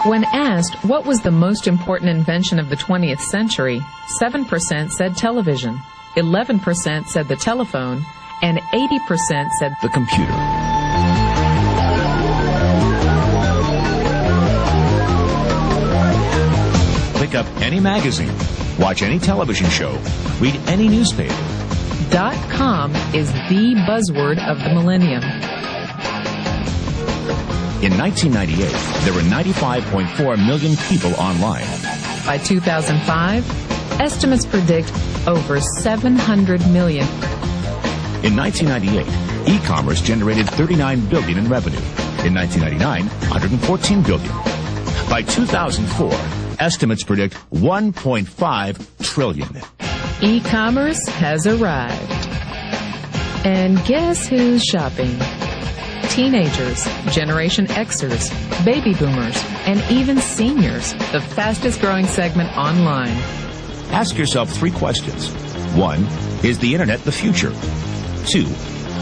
When asked what was the most important invention of the 20th century, 7% said television, 11% said the telephone, and 80% said the computer. Pick up any magazine, watch any television show, read any newspaper. .com is the buzzword of the millennium. In 1998, there were 95.4 million people online. By 2005, estimates predict over 700 million. In 1998, e-commerce generated $39 billion in revenue. In 1999, $114 billion. By 2004, estimates predict $1.5 trillion. E-commerce has arrived. And guess who's shopping? Teenagers, Generation Xers, baby boomers, and even seniors, the fastest growing segment online. Ask yourself 3 questions. 1, is the internet the future? 2,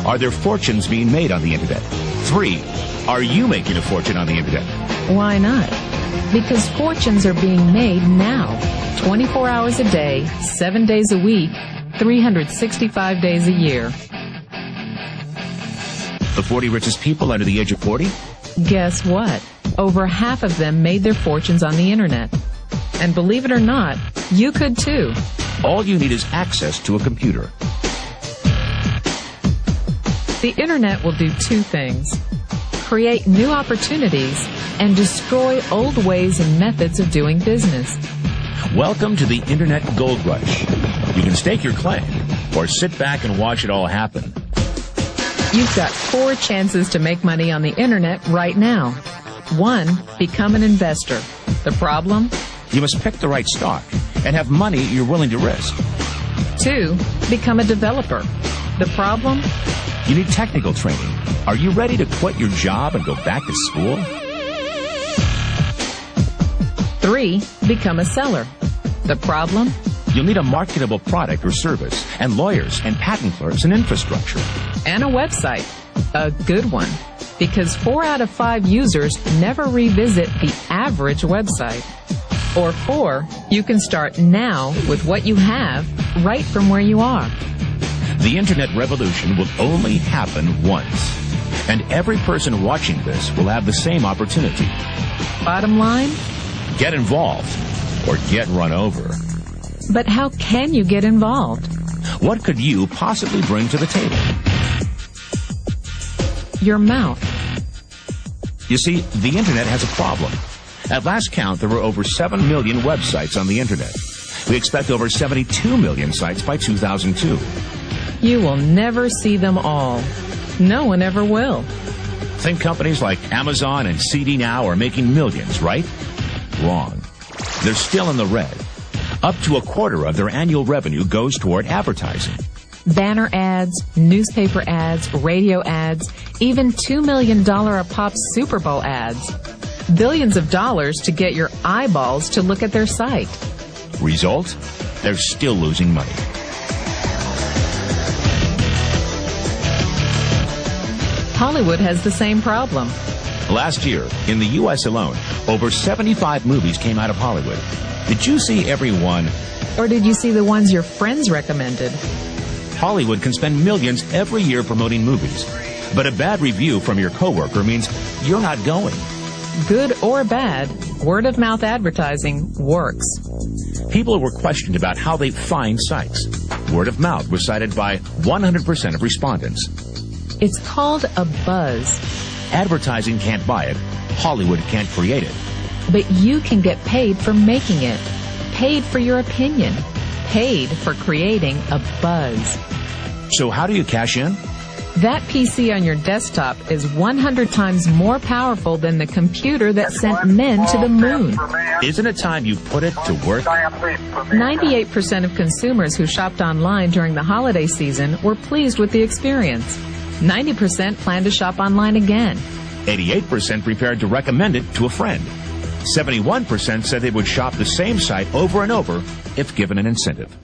are there fortunes being made on the internet? 3, are you making a fortune on the internet? Why not? Because fortunes are being made now, 24 hours a day, 7 days a week, 365 days a year. The 40 richest people under the age of 40? Guess what? Over half of them made their fortunes on the internet. And believe it or not, you could too. All you need is access to a computer. The internet will do 2 things: create new opportunities and destroy old ways and methods of doing business. Welcome to the Internet Gold Rush. You can stake your claim or sit back and watch it all happen. You've got 4 chances to make money on the internet right now. 1, become an investor. The problem? You must pick the right stock and have money you're willing to risk. 2, become a developer. The problem? You need technical training. Are you ready to quit your job and go back to school? 3, become a seller. The problem? You'll need a marketable product or service, and lawyers and patent clerks and infrastructure. And a website. A good one. Because 4 out of 5 users never revisit the average website. Or 4, you can start now with what you have right from where you are. The Internet revolution will only happen once. And every person watching this will have the same opportunity. Bottom line? Get involved or get run over. But how can you get involved? What could you possibly bring to the table? Your mouth. You see, the Internet has a problem. At last count, there were over 7 million websites on the Internet. We expect over 72 million sites by 2002. You will never see them all. No one ever will. Think companies like Amazon and CD Now are making millions, right? Wrong. They're still in the red. Up to a quarter of their annual revenue goes toward advertising. Banner ads, newspaper ads, radio ads, even $2 million a pop Super Bowl ads. Billions of dollars to get your eyeballs to look at their site. Result? They're still losing money. Hollywood has the same problem. Last year, in the U.S. alone, over 75 movies came out of Hollywood. Did you see every one? Or did you see the ones your friends recommended? Hollywood can spend millions every year promoting movies. But a bad review from your coworker means you're not going. Good or bad, word-of-mouth advertising works. People were questioned about how they find sites. Word of mouth was cited by 100% of respondents. It's called a buzz. Advertising can't buy it. Hollywood can't create it. But you can get paid for making it. Paid for your opinion. Paid for creating a buzz. So how do you cash in? That PC on your desktop is 100 times more powerful than the computer that sent men to the moon. Isn't it time you put it to work? 98% of consumers who shopped online during the holiday season were pleased with the experience. 90% plan to shop online again. 88% prepared to recommend it to a friend. 71% said they would shop the same site over and over if given an incentive.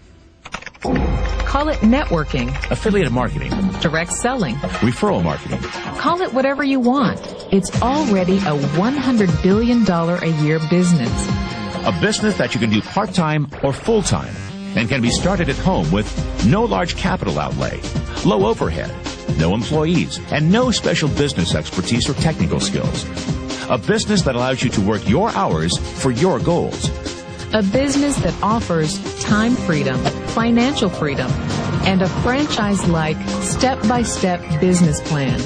Call it networking, affiliate marketing, direct selling. referral marketing. Call it whatever you want. It's already a $100 billion a year business. A business that you can do part-time or full-time and can be started at home with no large capital outlay, low overhead, no employees, and no special business expertise or technical skills. A business that allows you to work your hours for your goals. A business that offers time freedom, financial freedom, and a franchise-like, step-by-step business plan.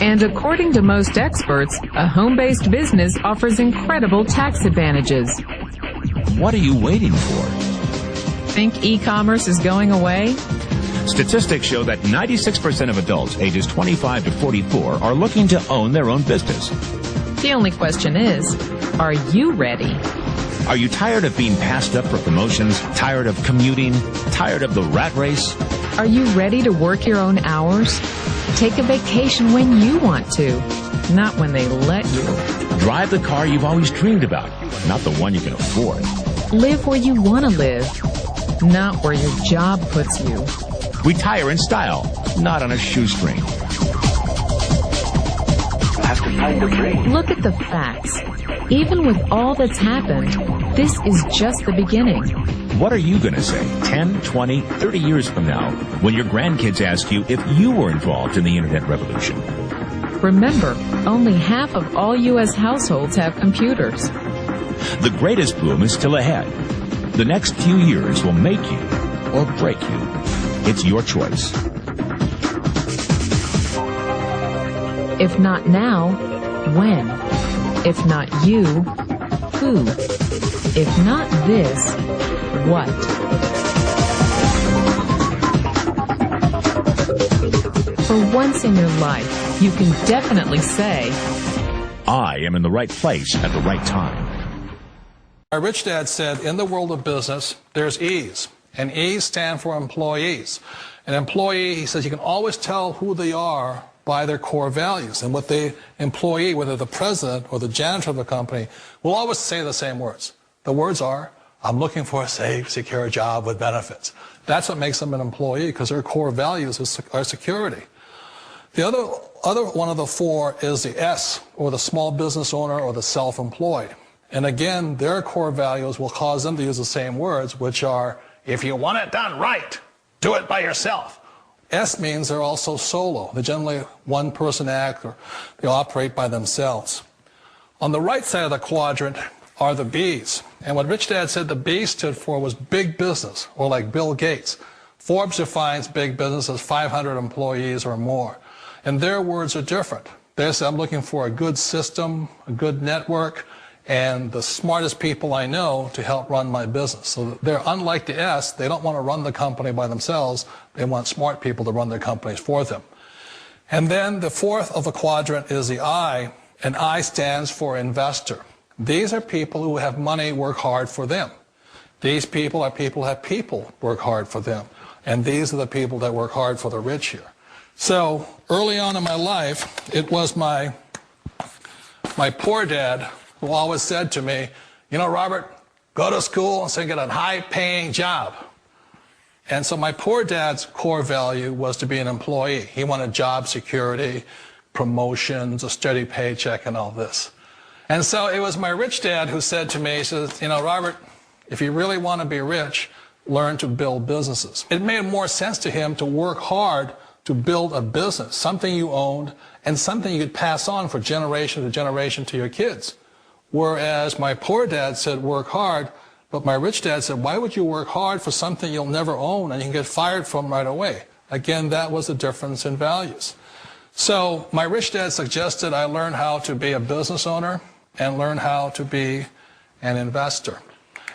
And according to most experts, a home-based business offers incredible tax advantages. What are you waiting for? Think e-commerce is going away? Statistics show that 96% of adults ages 25 to 44 are looking to own their own business. The only question is, are you ready? Are you tired of being passed up for promotions, tired of commuting, tired of the rat race? Are you ready to work your own hours? Take a vacation when you want to, not when they let you. Drive the car you've always dreamed about, not the one you can afford. Live where you want to live, not where your job puts you. Retire in style, not on a shoestring. Look at the facts. Even with all that's happened, this is just the beginning. What are you going to say 10, 20, 30 years from now when your grandkids ask you if you were involved in the internet revolution? Remember, only half of all U.S. households have computers. The greatest boom is still ahead. The next few years will make you or break you. It's your choice. If not now, when? If not you, who? If not this, what? For once in your life, you can definitely say, I am in the right place at the right time. My rich dad said, in the world of business, there's E's, and E's stand for employees. An employee, he says, you can always tell who they are by their core values. And what the employee, whether the president or the janitor of the company, will always say the same words. The words are, I'm looking for a safe, secure job with benefits. That's what makes them an employee, because their core values are security. The other one of the four is the S, or the small business owner or the self-employed. And again, their core values will cause them to use the same words, which are, if you want it done right, do it by yourself. S means they're also solo. They're generally one-person act, or they operate by themselves. On the right side of the quadrant are the B's. And what Rich Dad said the B stood for was big business, or like Bill Gates. Forbes defines big business as 500 employees or more. And their words are different. They say, I'm looking for a good system, a good network, and the smartest people I know to help run my business. So they're unlike the S. They don't want to run the company by themselves. They want smart people to run their companies for them. And then the fourth of the quadrant is the I, and I stands for investor. These are people who have money work hard for them. These people are people who have people work hard for them. And these are the people that work hard for the rich here. So early on in my life, it was my poor dad who always said to me, you know, Robert, go to school and so get a high-paying job. And so my poor dad's core value was to be an employee. He wanted job security, promotions, a steady paycheck, and all this. And so it was my rich dad who said to me, he says, you know, Robert, if you really want to be rich, learn to build businesses. It made more sense to him to work hard to build a business, something you owned, and something you could pass on for generation to generation to your kids. Whereas my poor dad said, work hard, but my rich dad said, why would you work hard for something you'll never own and you can get fired from right away? Again, that was the difference in values. So my rich dad suggested I learn how to be a business owner and learn how to be an investor.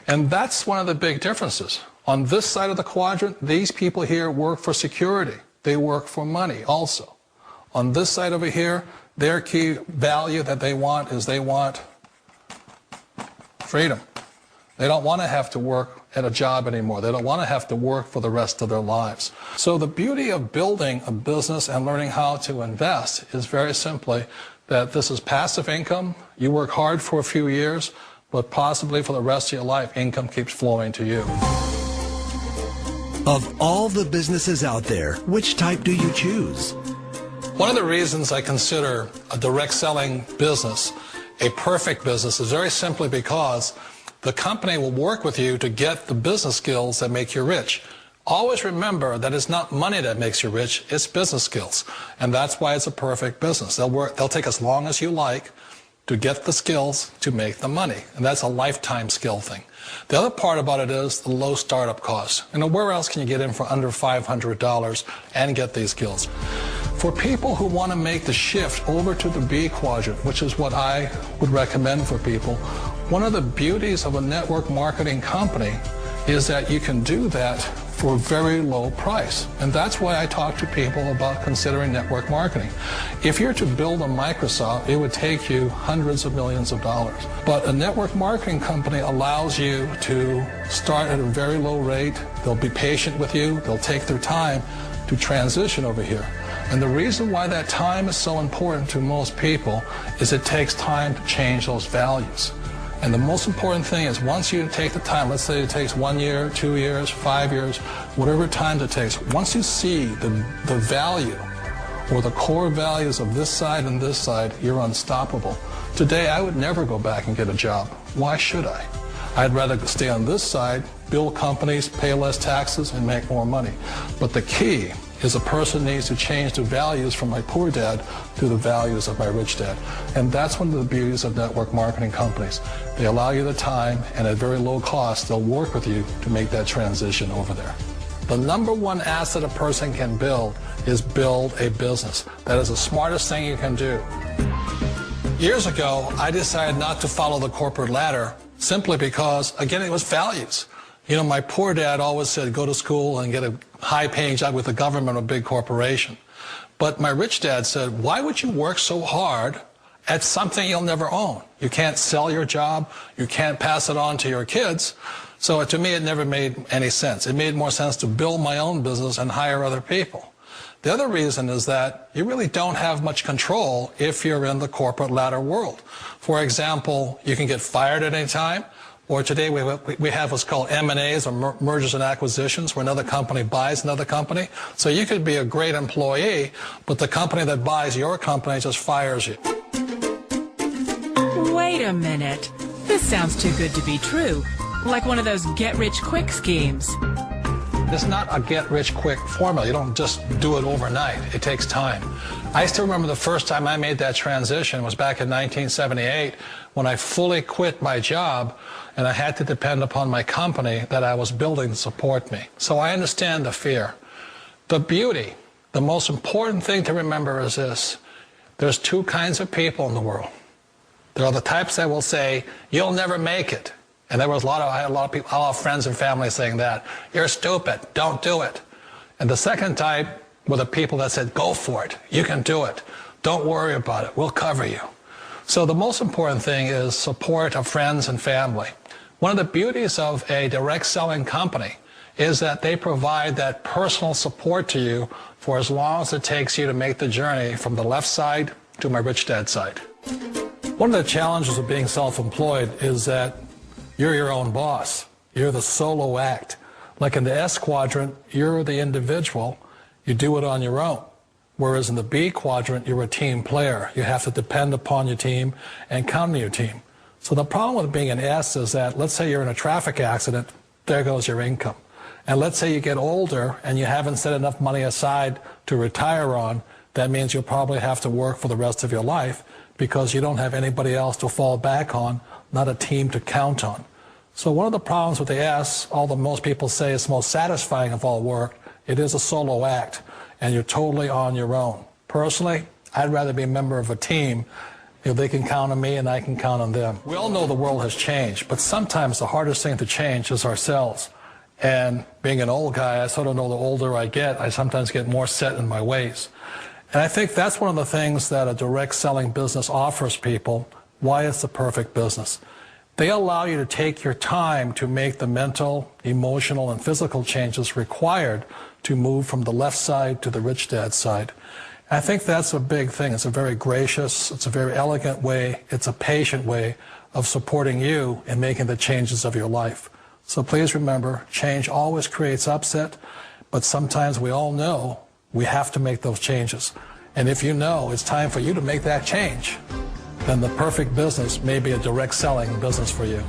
And that's one of the big differences. On this side of the quadrant, these people here work for security. They work for money also. On this side over here, their key value that they want is they want freedom. They don't want to have to work at a job anymore. They don't want to have to work for the rest of their lives. So the beauty of building a business and learning how to invest is very simply that this is passive income. You work hard for a few years, but possibly for the rest of your life, income keeps flowing to you. Of all the businesses out there, which type do you choose? One of the reasons I consider a direct selling business a perfect business is very simply because the company will work with you to get the business skills that make you rich. Always remember that it's not money that makes you rich, it's business skills. And that's why it's a perfect business. They'll take as long as you like to get the skills to make the money. And that's a lifetime skill thing. The other part about it is the low startup cost. You know, where else can you get in for under $500 and get these skills? For people who want to make the shift over to the B quadrant, which is what I would recommend for people, one of the beauties of a network marketing company is that you can do that for a very low price. And that's why I talk to people about considering network marketing. If you're to build a Microsoft, it would take you hundreds of millions of dollars. But a network marketing company allows you to start at a very low rate. They'll be patient with you. They'll take their time to transition over here. And the reason why that time is so important to most people is it takes time to change those values. And the most important thing is once you take the time, let's say it takes 1 year, 2 years, 5 years, whatever time it takes, once you see the value or the core values of this side and this side, you're unstoppable. Today, I would never go back and get a job. Why should I? I'd rather stay on this side, build companies, pay less taxes, and make more money. But the key is a person needs to change the values from my poor dad to the values of my rich dad. And that's one of the beauties of network marketing companies. They allow you the time, and at very low cost, they'll work with you to make that transition over there. The number one asset a person can build is build a business. That is the smartest thing you can do. Years ago, I decided not to follow the corporate ladder simply because, again, it was values. You know, my poor dad always said, go to school and get a high-paying job with the government or a big corporation. But my rich dad said, why would you work so hard at something you'll never own? You can't sell your job. You can't pass it on to your kids. So to me, it never made any sense. It made more sense to build my own business and hire other people. The other reason is that you really don't have much control if you're in the corporate ladder world. For example, you can get fired at any time. Or today we have what's called M&As, or mergers and acquisitions, where another company buys another company. So you could be a great employee, but the company that buys your company just fires you. Wait a minute. This sounds too good to be true. Like one of those get-rich-quick schemes. It's not a get-rich-quick formula. You don't just do it overnight. It takes time. I still remember the first time I made that transition was back in 1978 when I fully quit my job and I had to depend upon my company that I was building to support me. So I understand the fear. The beauty, the most important thing to remember is this. There's two kinds of people in the world. There are the types that will say, you'll never make it. And I had a lot of people, a lot of friends and family saying that. You're stupid, don't do it. And the second type were the people that said, go for it, you can do it. Don't worry about it, we'll cover you. So the most important thing is support of friends and family. One of the beauties of a direct selling company is that they provide that personal support to you for as long as it takes you to make the journey from the left side to my rich dad side. One of the challenges of being self-employed is that you're your own boss. You're the solo act. Like in the S quadrant, you're the individual. You do it on your own. Whereas in the B quadrant, you're a team player. You have to depend upon your team and count on your team. So the problem with being an S is that, let's say you're in a traffic accident, there goes your income. And let's say you get older and you haven't set enough money aside to retire on, that means you'll probably have to work for the rest of your life because you don't have anybody else to fall back on, not a team to count on. So one of the problems with the S, although most people say it's most satisfying of all work, it is a solo act, and you're totally on your own. Personally, I'd rather be a member of a team. You know, they can count on me and I can count on them. We all know the world has changed, but sometimes the hardest thing to change is ourselves. And being an old guy, I sort of know the older I get, I sometimes get more set in my ways. And I think that's one of the things that a direct selling business offers people, why it's the perfect business. They allow you to take your time to make the mental, emotional, and physical changes required to move from the left side to the rich dad side. And I think that's a big thing. It's a very gracious, it's a very elegant way, it's a patient way of supporting you in making the changes of your life. So please remember, change always creates upset, but sometimes we all know we have to make those changes. And if you know it's time for you to make that change, then the perfect business may be a direct selling business for you.